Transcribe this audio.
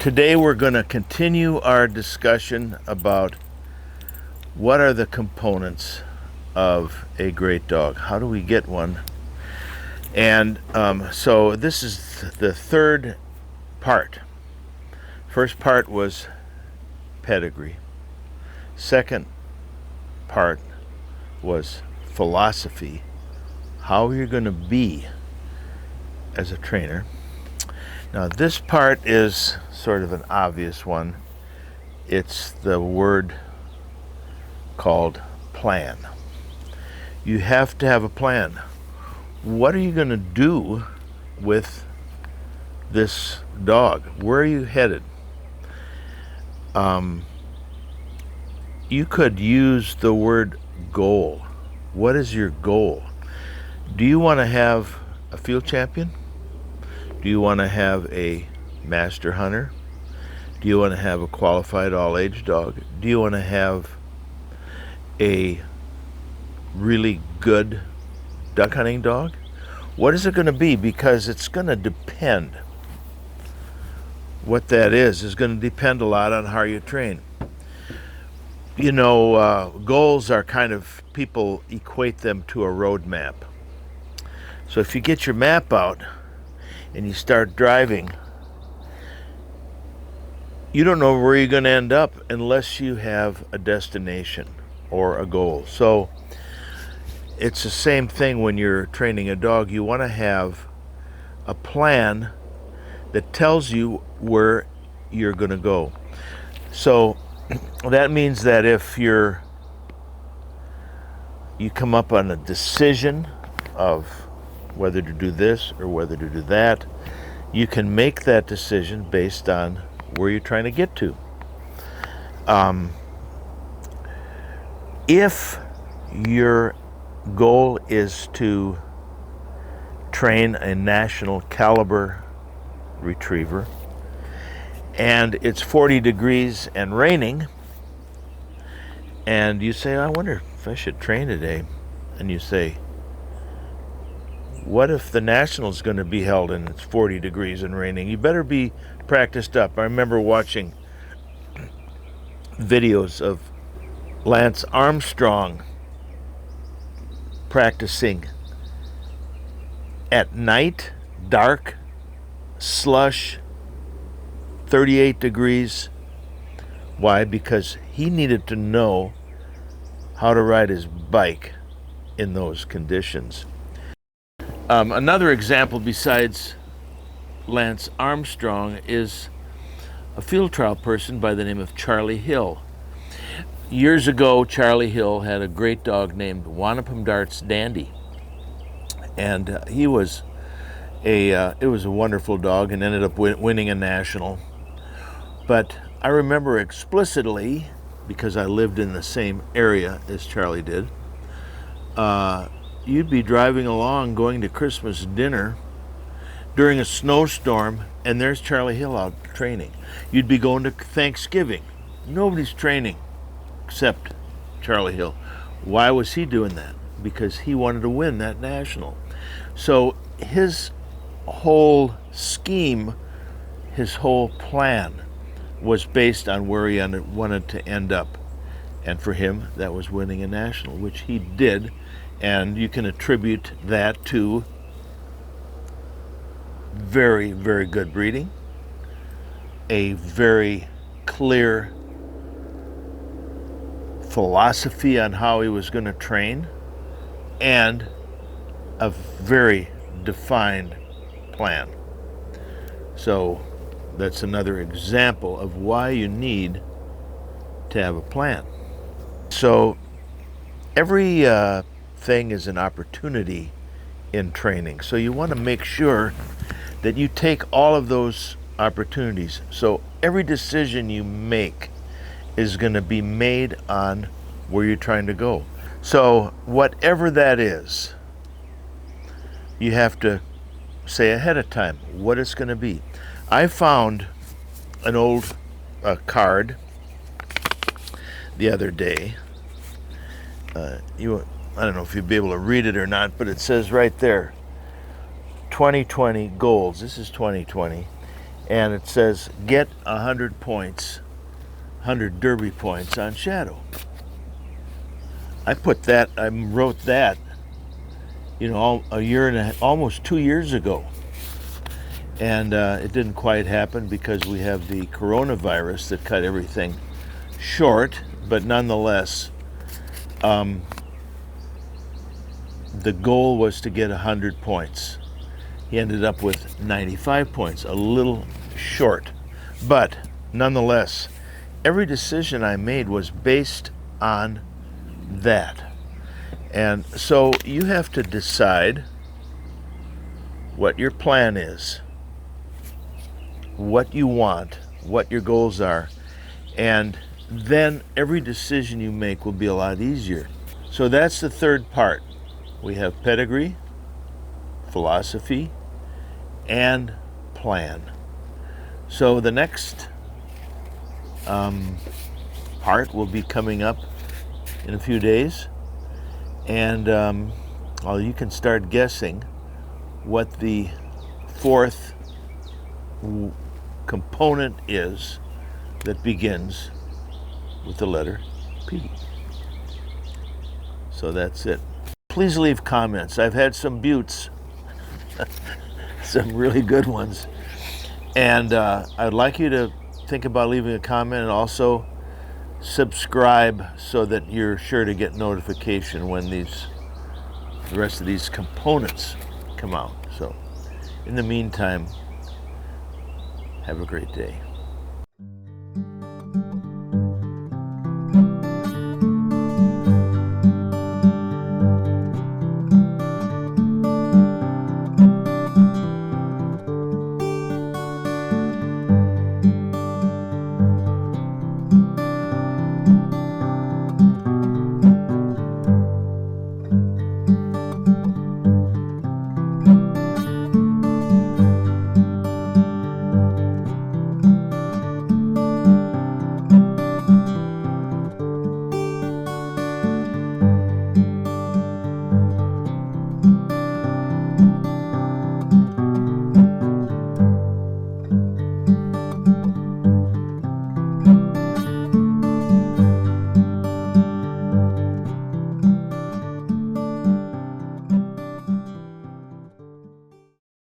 Today we're going to continue our discussion about what are the components of a great dog. How do we get one? And so this is the third part. First part was pedigree. Second part was philosophy. How you're going to be as a trainer. Now this part is sort of an obvious one. It's the word called plan. You have to have a plan. What are you going to do with this dog? Where are you headed? You could use the word goal. What is your goal? Do you want to have a field champion? Do you want to have a master hunter? Do you want to have a qualified all-age dog? Do you want to have a really good duck hunting dog? What is it going to be? Because it's going to depend. What that is going to depend a lot on how you train. You know, goals are kind of, people equate them to a road map. So if you get your map out and you start driving, you don't know where you're going to end up unless you have a destination or a goal. So it's the same thing when you're training a dog. You want to have a plan that tells you where you're going to go. So that means that if you come up on a decision of whether to do this or whether to do that, you can make that decision based on where you're trying to get to. If your goal is to train a national caliber retriever and it's 40 degrees and raining, and you say, I wonder if I should train today, and you say, what if the National's going to be held and it's 40 degrees and raining? You better be practiced up. I remember watching videos of Lance Armstrong practicing at night, dark, slush, 38 degrees. Why? Because he needed to know how to ride his bike in those conditions. Another example besides Lance Armstrong is a field trial person by the name of Charlie Hill. Years ago, Charlie Hill had a great dog named Wanapum Darts Dandy, and it was a wonderful dog and ended up winning a national. But I remember explicitly, because I lived in the same area as Charlie did, you'd be driving along going to Christmas dinner during a snowstorm, and there's Charlie Hill out training. You'd be going to Thanksgiving. Nobody's training except Charlie Hill. Why was he doing that? Because he wanted to win that national. So his whole scheme, his whole plan was based on where he wanted to end up. And for him, that was winning a national, which he did. And you can attribute that to very, very good breeding, a very clear philosophy on how he was going to train, and a very defined plan. So that's another example of why you need to have a plan. So every thing is an opportunity in training. So you want to make sure that you take all of those opportunities. So every decision you make is going to be made on where you're trying to go. So whatever that is, you have to say ahead of time what it's going to be. I found an old card the other day. I don't know if you'll be able to read it or not, but it says right there, 2020 goals. This is 2020. and it says get 100 points, 100 derby points on shadow. I wrote that, a year and almost 2 years ago. And it didn't quite happen because we have the coronavirus that cut everything short, but nonetheless, the goal was to get 100 points. He ended up with 95 points, a little short. But nonetheless, every decision I made was based on that. And so you have to decide what your plan is, what you want, what your goals are, and then every decision you make will be a lot easier. So that's the third part. We have pedigree, philosophy, and plan. So the next part will be coming up in a few days, and you can start guessing what the fourth component is that begins with the letter P. So that's it. Please leave comments. I've had some buttes, some really good ones, and I'd like you to think about leaving a comment and also subscribe so that you're sure to get notification when the rest of these components come out. So in the meantime, have a great day.